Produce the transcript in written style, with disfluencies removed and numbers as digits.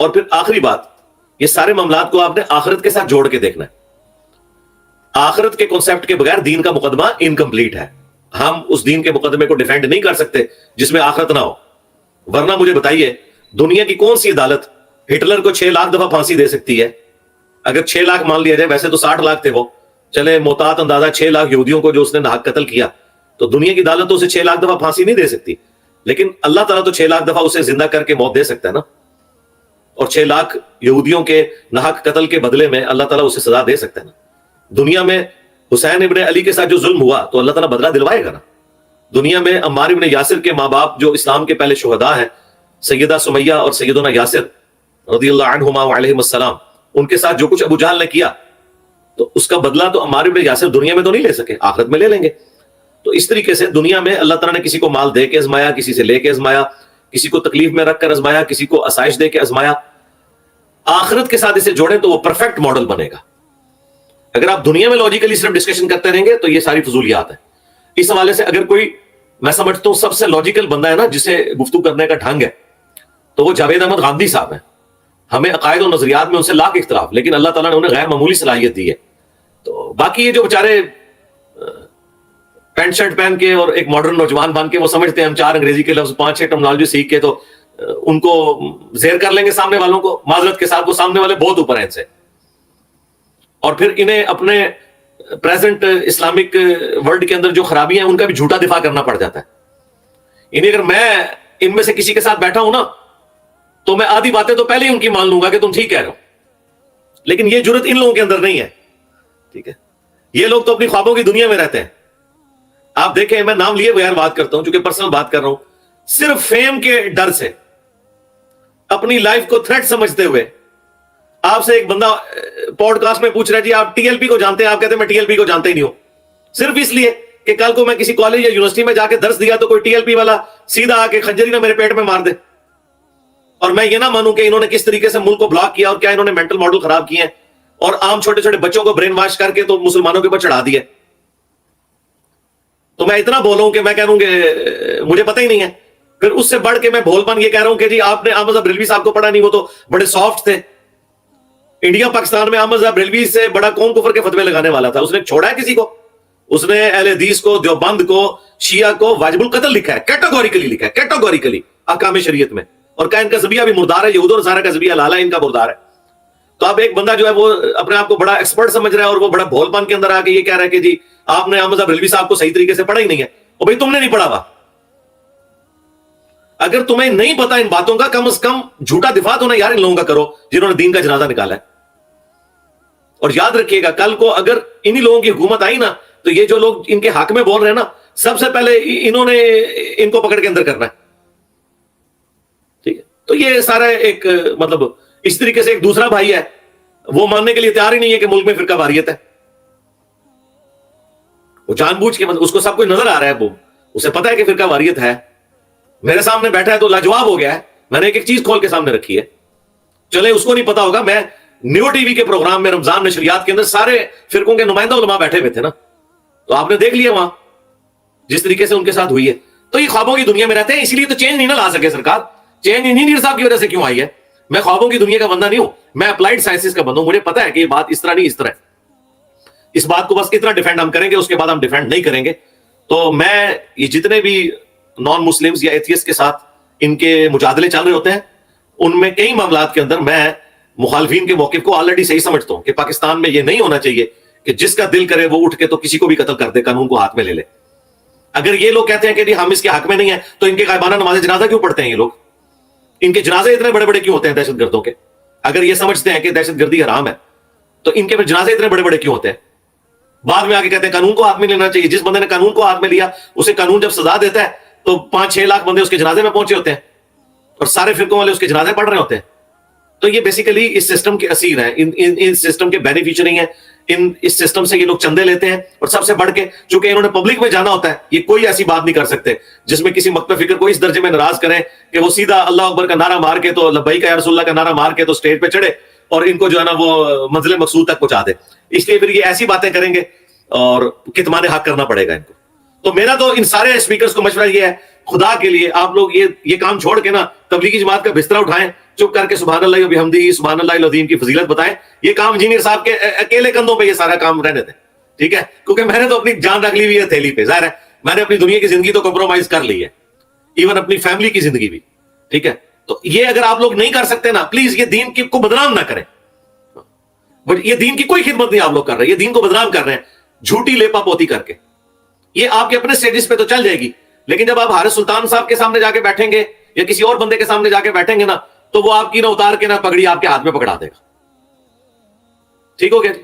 اور پھر آخری بات, یہ سارے معاملات کو آپ نے آخرت کے ساتھ جوڑ کے دیکھنا ہے. آخرت کے کنسپٹ کے بغیر دین کا مقدمہ انکمپلیٹ ہے. ہم اس دین کے مقدمے کو ڈیفینڈ نہیں کر سکتے جس میں آخرت نہ ہو. ورنہ مجھے بتائیے, دنیا کی کون سی عدالت ہٹلر کو 6 لاکھ دفعہ پھانسی دے سکتی ہے؟ اگر 6 لاکھ مان لیا جائے, ویسے تو 60 لاکھ تھے وہ, چلے محتاط اندازہ 6 لاکھ یہودیوں کو جو اس نے ناحق قتل کیا, تو دنیا کی عدالت تو اسے 6 لاکھ دفعہ پھانسی نہیں دے سکتی. لیکن اللہ تعالیٰ تو 6 لاکھ دفعہ اسے زندہ کر کے موت دے سکتا ہے نا, اور 6 لاکھ یہودیوں کے ناحق قتل کے بدلے میں اللہ تعالیٰ اسے سزا دے سکتا ہے نا. دنیا میں حسین ابن علی کے ساتھ جو ظلم ہوا تو اللہ تعالیٰ بدلہ دلوائے گا نا. دنیا میں عمار ابن یاسر کے ماں باپ جو اسلام کے پہلے شہداء ہیں, سیدہ سمیہ اور سیدنا یاسر رضی اللہ عنہما وعلیہم السلام, ان کے ساتھ جو کچھ ابو جہل نے کیا, تو اس کا بدلہ تو عمار ابن یاسر دنیا میں تو نہیں لے سکے, آخرت میں لے لیں گے. تو اس طریقے سے دنیا میں اللہ تعالیٰ نے کسی کو مال دے کے ازمایا, کسی سے لے کے ازمایا, کسی کو تکلیف میں رکھ کر ازمایا, کسی کو آسائش دے کے ازمایا. آخرت کے ساتھ اسے جوڑیں تو وہ پرفیکٹ ماڈل بنے گا. اگر آپ دنیا میں لاجیکلی صرف ڈسکشن کرتے رہیں گے تو یہ ساری فضولیات ہیں. اس حوالے سے اگر کوئی, میں سمجھتا ہوں سب سے لاجیکل بندہ ہے نا جسے گفتگو کرنے کا ڈھنگ ہے, تو وہ جاوید احمد غامدی صاحب ہیں. ہمیں عقائد و نظریات میں ان سے لاکھ اختلاف, لیکن اللہ تعالیٰ نے انہیں غیر معمولی صلاحیت دی ہے. تو باقی یہ جو بیچارے پینٹ شرٹ پہن کے اور ایک ماڈرن نوجوان بن کے وہ سمجھتے ہیں ہم 4 انگریزی کے لفظ 5-6 ٹرمنالوجی سیکھ کے تو ان کو زیر کر لیں گے سامنے والوں کو, معذرت کے ساتھ وہ سامنے والے بہت اوپر ہیں ان سے. اور پھر انہیں اپنے پریزنٹ اسلامک ورلڈ کے اندر جو خرابیاں ہیں ان کا بھی جھوٹا دفاع کرنا پڑ جاتا ہے. انہیں اگر میں ان میں سے کسی کے ساتھ بیٹھا ہوں نا, تو میں آدھی باتیں تو پہلے ہی ان کی مان لوں گا کہ تم ٹھیک کہہ رہے ہو, لیکن یہ جرت ان لوگوں کے اندر نہیں ہے. ٹھیک ہے, یہ لوگ تو اپنی خوابوں کی دنیا میں رہتے ہیں. آپ دیکھیں, میں نام لیے بغیر بات کرتا ہوں چونکہ پرسنل بات کر رہا ہوں, صرف فیم کے ڈر سے اپنی لائف کو تھریٹ سمجھتے ہوئے آپ سے ایک بندہ پوڈ کاسٹ میں پوچھ رہا ہے جی آپ ٹی ایل پی کو جانتے ہیں؟ آپ کہتے ہیں میں ٹی ایل پی کو جانتا ہی نہیں ہوں, صرف اس لیے کہ کل کو میں کسی کالج یا یونیورسٹی میں جا کے درس دیا تو کوئی ٹی ایل پی والا سیدھا آ کے خنجری نہ میرے پیٹ میں مار دے, اور میں یہ نہ مانوں کہ انہوں نے کس طریقے سے ملک کو بلاک کیا اور کیا انہوں نے مینٹل ماڈل خراب کیے ہیں اور عام چھوٹے چھوٹے بچوں کو برین واش کر کے تو مسلمانوں کے اوپر چڑھا دیا. تو میں اتنا بولوں کہ میں کہہ رہا ہوں کہ مجھے پتہ ہی نہیں ہے. پھر اس سے بڑھ کے میں بھول پن یہ کہہ رہا ہوں کہ جی آپ نے احمد صاحب بریلوی صاحب کو پڑھا نہیں, وہ تو بڑے سافٹ تھے. انڈیا پاکستان میں احمد صاحب بریلوی سے بڑا کون کفر کے فتوے لگانے والا تھا؟ اس نے چھوڑا ہے کسی کو؟ اس نے اہل حدیث کو, دیوبند کو, شیعہ کو واجب القتل لکھا ہے, کیٹاگوریکلی لکھا ہے, کیٹاگوریکلی احکام شریعت میں, اور کہا ان کا ذبیحہ بھی مردار ہے, یہود اور نصارہ کا ذبیحہ حلال ہے, ان کا مردار ہے. تو اب ایک بندہ جو ہے وہ اپنے آپ کو بڑا ایکسپرٹ سمجھ رہا ہے اور وہ بڑا بھول پن کے اندر آ کے یہ کہہ رہا ہے کہ جی آپ نے احمد صاحب بریلوی صاحب کو صحیح طریقے سے پڑھا ہی نہیں ہے. اور بھائی تم نے نہیں پڑھا ہوا. اگر تمہیں نہیں پتا ان باتوں کا, کم از کم جھوٹا دفاع تو نہ یار ان لوگوں کا کرو جنہوں نے دین کا جنازہ نکالا ہے. اور یاد رکھیے گا, کل کو اگر انہی لوگوں کی حکومت آئی نا تو یہ جو لوگ ان کے حق میں بول رہے ہیں نا, سب سے پہلے انہوں نے ان کو پکڑ کے اندر کرنا ہے. ٹھیک ہے, تو یہ سارا ایک مطلب اس طریقے سے ایک دوسرا بھائی ہے, وہ ماننے کے لیے تیار ہی نہیں ہے کہ ملک میں فرقہ واریت ہے. وہ جان بوجھ کے, مطلب اس کو سب کچھ نظر آ رہا ہے, وہ اسے پتا ہے کہ فرقہ واریت ہے. میرے سامنے بیٹھا ہے تو لاجواب ہو گیا ہے, میں نے ایک ایک چیز کھول کے سامنے رکھی ہے. چلے اس کو نہیں پتا ہوگا, میں نیو ٹی وی کے پروگرام میں رمضان نشریات کے اندر سارے فرقوں کے نمائندہ علماء بیٹھے ہوئے تھے نا, تو آپ نے دیکھ لیا وہاں جس طریقے سے ان کے ساتھ ہوئی ہے. تو یہ خوابوں کی دنیا میں رہتے ہیں, اسی لیے تو چینج نہیں نہ لا سکے سرکار. چینج انجینئر صاحب کی وجہ سے کیوں آئی ہے؟ میں خوابوں کی دنیا کا بندہ نہیں ہوں, میں اپلائیڈ سائنسز کا بندہ ہوں. مجھے پتا ہے کہ یہ بات اس طرح نہیں اس طرح ہے. اس بات کو بس اتنا ڈیفینڈ ہم کریں گے, اس کے بعد ہم ڈیفینڈ نہیں کریں گے. تو میں یہ جتنے بھی نان مسلمز یا ایتھیسٹ کے ساتھ ان کے مجادلے چل رہے ہوتے ہیں, ان میں کئی معاملات کے اندر میں مخالفین کے موقف کو آلریڈی صحیح سمجھتا ہوں کہ پاکستان میں یہ نہیں ہونا چاہیے کہ جس کا دل کرے وہ اٹھ کے تو کسی کو بھی قتل کر دے, قانون کو ہاتھ میں لے لے. اگر یہ لوگ کہتے ہیں کہ ہم اس کے حق میں نہیں ہیں تو ان کے غائبانہ نماز جنازہ کیوں پڑھتے ہیں یہ لوگ؟ ان کے جنازے اتنے بڑے بڑے کیوں ہوتے ہیں دہشت گردوں کے؟ اگر یہ سمجھتے ہیں کہ دہشت گردی حرام ہے تو ان کے پھر جنازے اتنے بڑے بڑے کیوں ہوتے ہیں؟ بعد میں آ کے کہتے ہیں قانون کو ہاتھ میں لینا چاہیے. جس بندے نے قانون کو ہاتھ میں لیا اسے قانون جب سزا دیتا ہے تو 5-6 لاکھ بندے اس کے جنازے میں پہنچے ہوتے ہیں اور سارے فرقوں والے اس کے جنازے پڑھ رہے ہوتے ہیں. تو یہ بیسیکلی اس سسٹم کے اسیر ہیں, ان سسٹم کے بینیفیشری ہیں. اس سسٹم سے یہ لوگ چندے لیتے ہیں, اور سب سے بڑھ کے چونکہ انہوں نے پبلک میں جانا ہوتا ہے, یہ کوئی ایسی بات نہیں کر سکتے جس میں کسی مقتل فکر کو اس درجے میں ناراض کریں کہ وہ سیدھا اللہ اکبر کا نعرہ مار کے تو لبیک یا رسول اللہ کا نعرہ مار کے تو اسٹیج پہ چڑھے اور ان کو جو ہے نا وہ منزل مقصود تک پہنچا دے. اس لیے پھر یہ ایسی باتیں کریں گے اور کتمان حق کرنا پڑے گا ان کو. تو میرا تو ان سارے اسپیکرز کو مشورہ یہ ہے, خدا کے لیے آپ لوگ یہ کام چھوڑ کے نا تبلیغی جماعت کا بستر اٹھائیں, چپ کر کے سبحان اللہ و بحمدہ سبحان اللہ العظیم کی فضیلت بتائیں. یہ کام انجینئر صاحب کے اکیلے کندھوں پہ یہ سارا کام رہنے دیں, ٹھیک ہے, کیونکہ میں نے تو اپنی جان رکھ لی ہوئی ہے تھیلی پہ. ظاہر ہے میں نے اپنی دنیا کی زندگی تو کمپرومائز کر لی ہے, ایون اپنی فیملی کی زندگی بھی, ٹھیک ہے. تو یہ اگر آپ لوگ نہیں کر سکتے نا, پلیز یہ دین کو بدنام نہ کریں. بٹ یہ دین کی کوئی خدمت نہیں آپ لوگ کر رہے, یہ دین کو بدنام کر رہے ہیں جھوٹی لیپا پوتی کر کے. یہ آپ کے اپنے سٹیجز پہ تو چل جائے گی, لیکن جب آپ حارث سلطان صاحب کے سامنے جا کے بیٹھیں گے یا کسی اور بندے کے سامنے جا کے بیٹھیں گے نا, تو وہ آپ کی نہ اتار کے نہ پگڑی آپ کے ہاتھ میں پکڑا دے گا. ٹھیک ہو گیا جی.